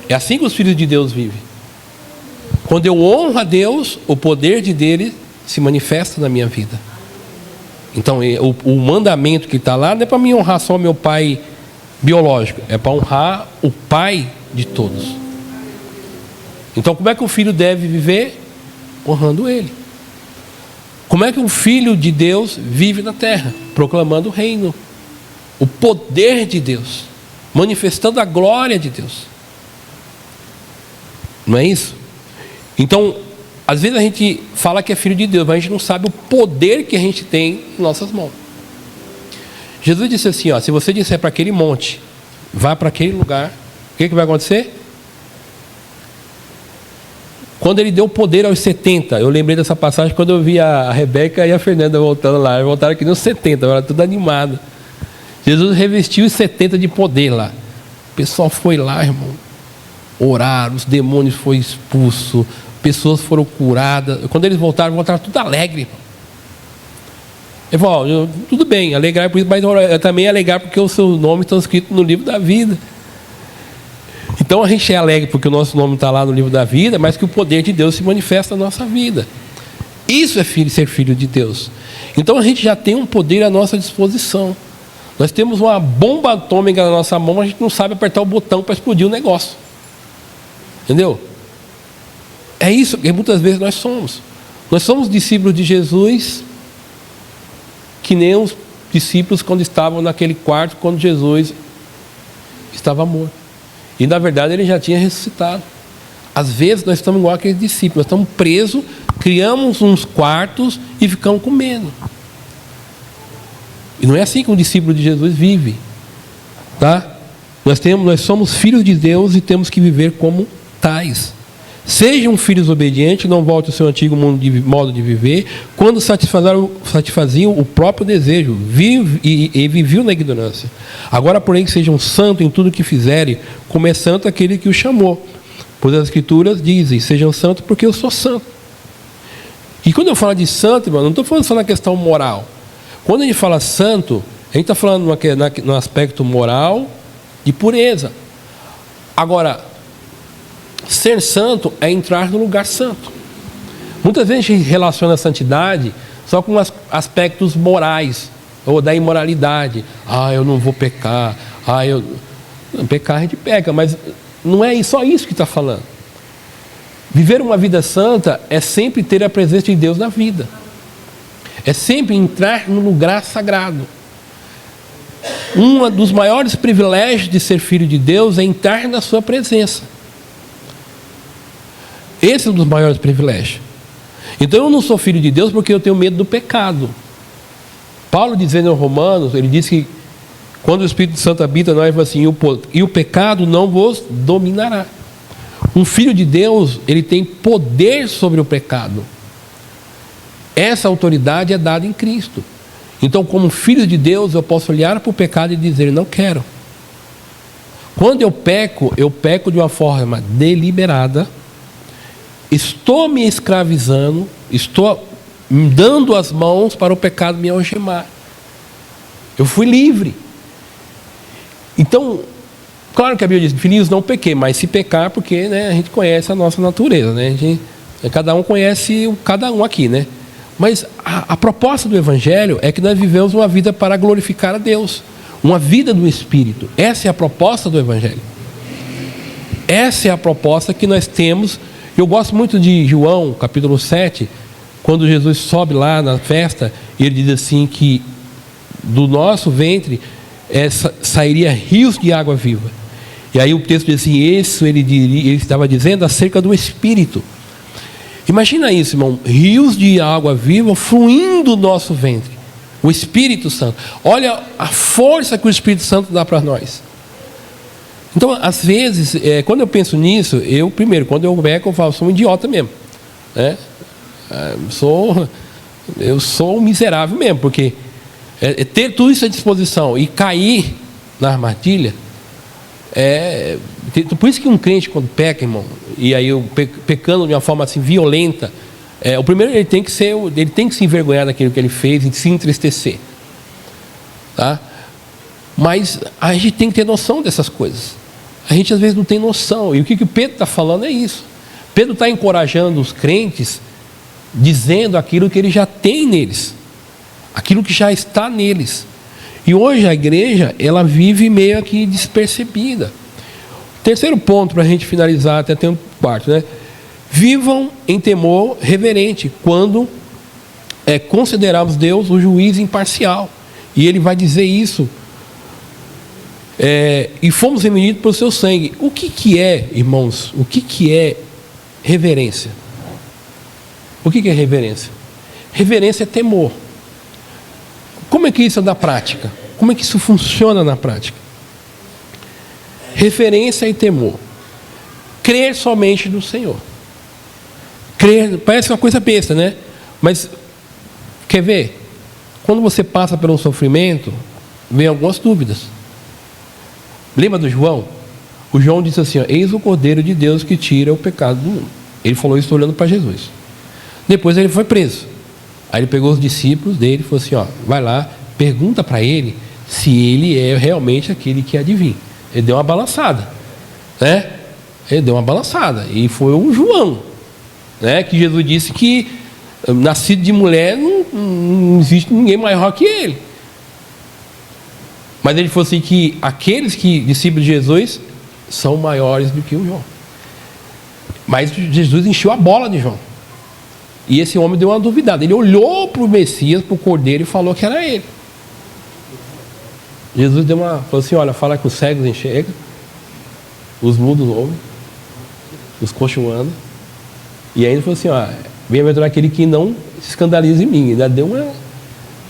[SPEAKER 1] É assim que os filhos de Deus vivem. Quando eu honro a Deus, o poder dele se manifesta na minha vida. Então, o mandamento que está lá não é para me honrar só meu pai biológico, é para honrar o pai de todos. Então, como é que o filho deve viver? Honrando ele. Como é que um filho de Deus vive na terra? Proclamando o reino, o poder de Deus, manifestando a glória de Deus. Não é isso? Então, às vezes a gente fala que é filho de Deus, mas a gente não sabe o poder que a gente tem em nossas mãos. Jesus disse assim, ó, se você disser para aquele monte, vá para aquele lugar, o que vai acontecer? Quando ele deu poder aos 70, eu lembrei dessa passagem quando eu vi a Rebeca e a Fernanda voltando lá, voltaram aqui nos 70, agora tudo animado. Jesus revestiu os 70 de poder lá. O pessoal foi lá, irmão, oraram, os demônios foram expulsos, pessoas foram curadas. Quando eles voltaram tudo alegre, irmão. Ele falou, tudo bem, alegrar por isso, mas eu também alegrar porque o seu nome está escrito no livro da vida. Então a gente é alegre porque o nosso nome está lá no livro da vida, mas que o poder de Deus se manifesta na nossa vida. Isso é ser filho de Deus. Então a gente já tem um poder à nossa disposição. Nós temos uma bomba atômica na nossa mão, a gente não sabe apertar o botão para explodir o negócio. Entendeu? É isso que muitas vezes nós somos. Nós somos discípulos de Jesus, que nem os discípulos quando estavam naquele quarto, quando Jesus estava morto. E na verdade ele já tinha ressuscitado. Às vezes nós estamos igual aqueles discípulos, nós estamos presos, criamos uns quartos e ficamos com medo. E não é assim que um discípulo de Jesus vive. Tá? Nós somos filhos de Deus e temos que viver como tais. Sejam filhos obedientes, não volte ao seu antigo modo de viver, quando satisfaziam o próprio desejo, viviam na ignorância. Agora, porém, que sejam santos em tudo que fizerem, como é santo aquele que os chamou. Pois as Escrituras dizem, sejam santos porque eu sou santo. E quando eu falo de santo, irmão, não estou falando só na questão moral. Quando a gente fala santo, a gente está falando no aspecto moral de pureza. Agora, ser santo é entrar no lugar santo. Muitas vezes a gente relaciona a santidade só com aspectos morais, ou da imoralidade. Eu não vou pecar. Pecar a gente peca, mas não é só isso que está falando. Viver uma vida santa é sempre ter a presença de Deus na vida. É sempre entrar no lugar sagrado. Um dos maiores privilégios de ser filho de Deus é entrar na sua presença. Esse é um dos maiores privilégios. Então eu não sou filho de Deus porque eu tenho medo do pecado. Paulo dizendo aos Romanos, ele diz que quando o Espírito Santo habita em nós, ele fala assim, e o pecado não vos dominará. Um filho de Deus, ele tem poder sobre o pecado. Essa autoridade é dada em Cristo. Então, como filho de Deus, eu posso olhar para o pecado e dizer, não quero. Quando eu peco de uma forma deliberada, estou me escravizando, estou dando as mãos para o pecado me algemar. Eu fui livre. Então, claro que a Bíblia diz, filhinhos, não pequei, mas se pecar, porque a gente conhece a nossa natureza, cada um conhece cada um aqui, Mas a proposta do Evangelho é que nós vivemos uma vida para glorificar a Deus, uma vida do Espírito. Essa é a proposta do Evangelho. Essa é a proposta que nós temos. Eu gosto muito de João, capítulo 7, quando Jesus sobe lá na festa, e ele diz assim que do nosso ventre sairia rios de água viva. E aí o texto diz assim, isso ele estava dizendo acerca do Espírito. Imagina isso, irmão, rios de água viva fluindo do nosso ventre, o Espírito Santo. Olha a força que o Espírito Santo dá para nós. Então, às vezes, quando eu penso nisso, quando eu peco, eu falo, sou um idiota mesmo. Eu sou um miserável mesmo, porque ter tudo isso à disposição e cair na armadilha, por isso que um crente, quando peca, irmão, e aí pecando de uma forma assim violenta, o primeiro ele tem que se envergonhar daquilo que ele fez e se entristecer. Tá? Mas a gente tem que ter noção dessas coisas. A gente às vezes não tem noção. E o que o Pedro está falando é isso. Pedro está encorajando os crentes, dizendo aquilo que ele já tem neles, aquilo que já está neles. E hoje a igreja, ela vive meio que despercebida. Terceiro ponto para a gente finalizar, até tem um quarto, né? Vivam em temor reverente quando considerarmos Deus o juiz imparcial. E ele vai dizer isso. E fomos remedidos pelo seu sangue. O que é, irmãos? O que é reverência? O que é reverência? Reverência é temor. Como é que isso é da prática? Como é que isso funciona na prática? Reverência e temor. Crer somente no Senhor. Crer, parece uma coisa besta, né? Mas, quer ver? Quando você passa pelo sofrimento, vem algumas dúvidas. Lembra do João? O João disse assim, eis o Cordeiro de Deus que tira o pecado do mundo. Ele falou isso olhando para Jesus. Depois ele foi preso. Aí ele pegou os discípulos dele e falou assim, vai lá, pergunta para ele se ele é realmente aquele que há de vir. Ele deu uma balançada, né? Ele deu uma balançada. E foi o João, né? Que Jesus disse que nascido de mulher não existe ninguém maior que ele. Mas ele falou assim que aqueles que discípulos de Jesus são maiores do que o João. Mas Jesus encheu a bola de João. E esse homem deu uma duvidada. Ele olhou para o Messias, para o Cordeiro, e falou que era ele. Jesus falou assim, olha, fala que os cegos enxergam, os mudos ouvem, os coxos andam. E aí ele falou assim, bem-aventurado aquele que não se escandaliza em mim. Ainda deu uma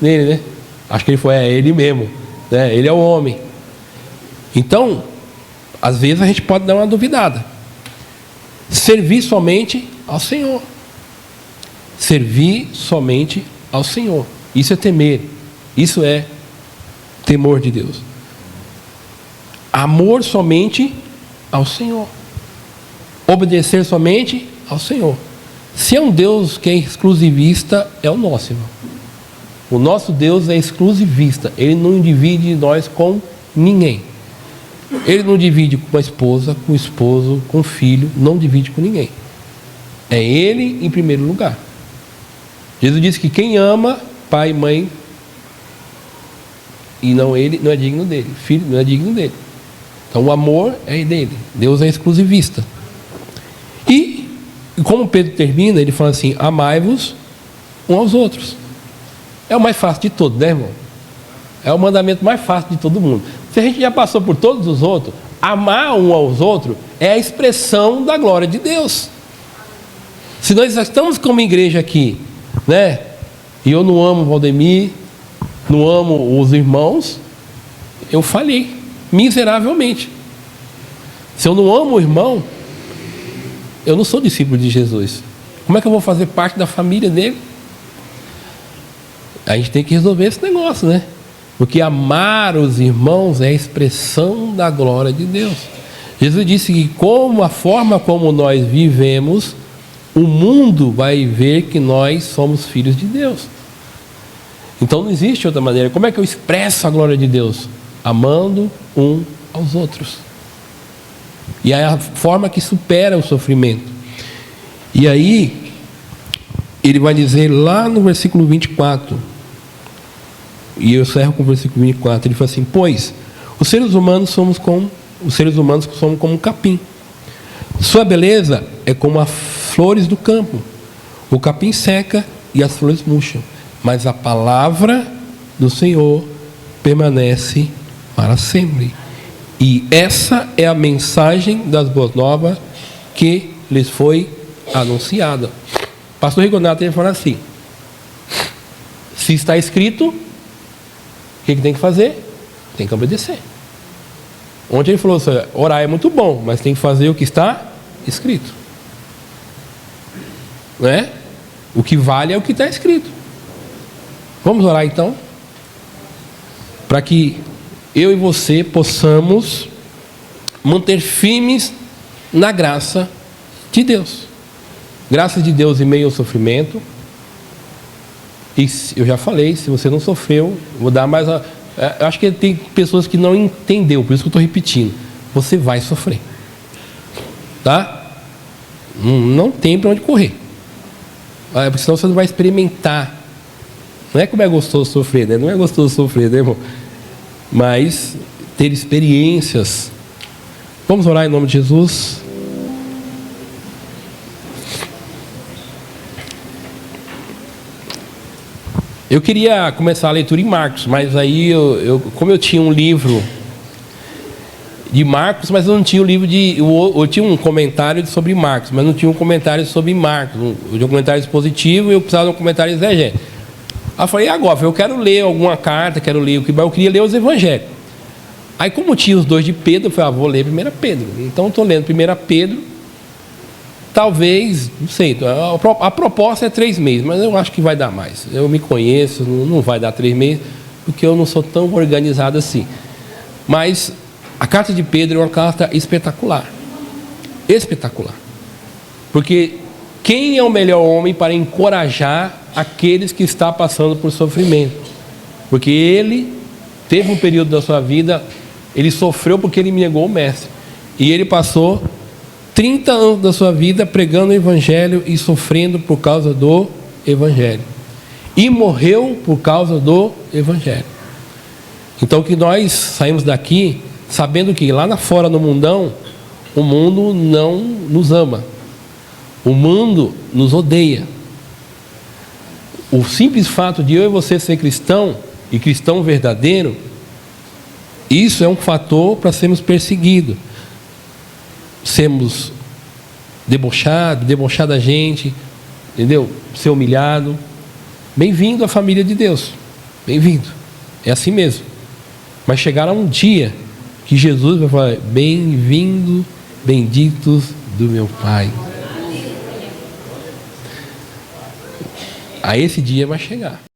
[SPEAKER 1] nele, né? Acho que ele foi ele mesmo, né? Ele é o homem. Então, às vezes a gente pode dar uma duvidada. Servir somente ao Senhor. Servir somente ao Senhor. Isso é temer. Isso é temor de Deus. Amor somente ao Senhor. Obedecer somente ao Senhor. Se é um Deus que é exclusivista, é o nosso, irmão. O nosso Deus é exclusivista. Ele não divide nós com ninguém. Ele não divide com a esposa, com o esposo, com o filho. Não divide com ninguém. É Ele em primeiro lugar. Jesus disse que quem ama pai e mãe e não ele, não é digno dele. Filho não é digno dele. Então o amor é dele. Deus é exclusivista. E como Pedro termina, ele fala assim, amai-vos uns aos outros. É o mais fácil de todos, né, irmão? É o mandamento mais fácil de todo mundo. Se a gente já passou por todos os outros, amar um aos outros é a expressão da glória de Deus. Se nós estamos como igreja aqui, né? E eu não amo o Valdemir, não amo os irmãos, eu falhei miseravelmente. Se eu não amo o irmão, eu não sou discípulo de Jesus. Como é que eu vou fazer parte da família dele? A gente tem que resolver esse negócio, né? Porque amar os irmãos é a expressão da glória de Deus. Jesus disse que a forma como nós vivemos, o mundo vai ver que nós somos filhos de Deus. Então não existe outra maneira. Como é que eu expresso a glória de Deus? Amando um aos outros. E é a forma que supera o sofrimento. E aí, ele vai dizer lá no versículo 24, e eu encerro com o versículo 24, ele fala assim, pois os seres humanos somos como um capim. Sua beleza é como as flores do campo. O capim seca e as flores murcham, mas a palavra do Senhor permanece para sempre. E essa é a mensagem das boas novas que lhes foi anunciada. Pastor Rigonato ele fala assim, se está escrito, o que tem que fazer? Tem que obedecer. Ontem ele falou assim, orar é muito bom, mas tem que fazer o que está escrito, né? O que vale é o que está escrito. Vamos orar então, para que eu e você possamos manter firmes na graça de Deus. Graça de Deus em meio ao sofrimento. E eu já falei, se você não sofreu, vou dar mais Eu acho que tem pessoas que não entenderam, por isso que eu estou repetindo. Você vai sofrer. Tá? Não tem para onde correr. Porque senão você não vai experimentar. Não é como é gostoso sofrer, né? Não é gostoso sofrer, né, irmão? Mas ter experiências. Vamos orar em nome de Jesus. Eu queria começar a leitura em Marcos, mas aí como eu tinha um livro de Marcos, mas eu não tinha o livro de... Eu tinha um comentário sobre Marcos, mas não tinha um comentário sobre Marcos. Eu tinha um comentário expositivo e eu precisava de um comentário exegético. Aí eu falei, e agora? Eu quero ler alguma carta, quero ler o que, mas eu queria ler os evangelhos. Aí como tinha os dois de Pedro, eu falei, vou ler 1 Pedro. Então estou lendo 1 Pedro. Talvez, não sei, a proposta é 3 meses, mas eu acho que vai dar mais. Eu me conheço, não vai dar 3 meses, porque eu não sou tão organizado assim. Mas a carta de Pedro é uma carta espetacular. Espetacular. Porque quem é o melhor homem para encorajar aqueles que estão passando por sofrimento? Porque ele teve um período da sua vida, ele sofreu porque ele negou o mestre. E ele passou 30 anos da sua vida pregando o evangelho e sofrendo por causa do evangelho. E morreu por causa do evangelho. Então que nós saímos daqui sabendo que lá fora no mundão, o mundo não nos ama. O mundo nos odeia. O simples fato de eu e você ser cristão, e cristão verdadeiro, isso é um fator para sermos perseguidos. Sermos debochado da gente, entendeu? Ser humilhado. Bem-vindo à família de Deus. Bem-vindo. É assim mesmo. Mas chegará um dia que Jesus vai falar, bem-vindo, benditos do meu Pai. A esse dia vai chegar.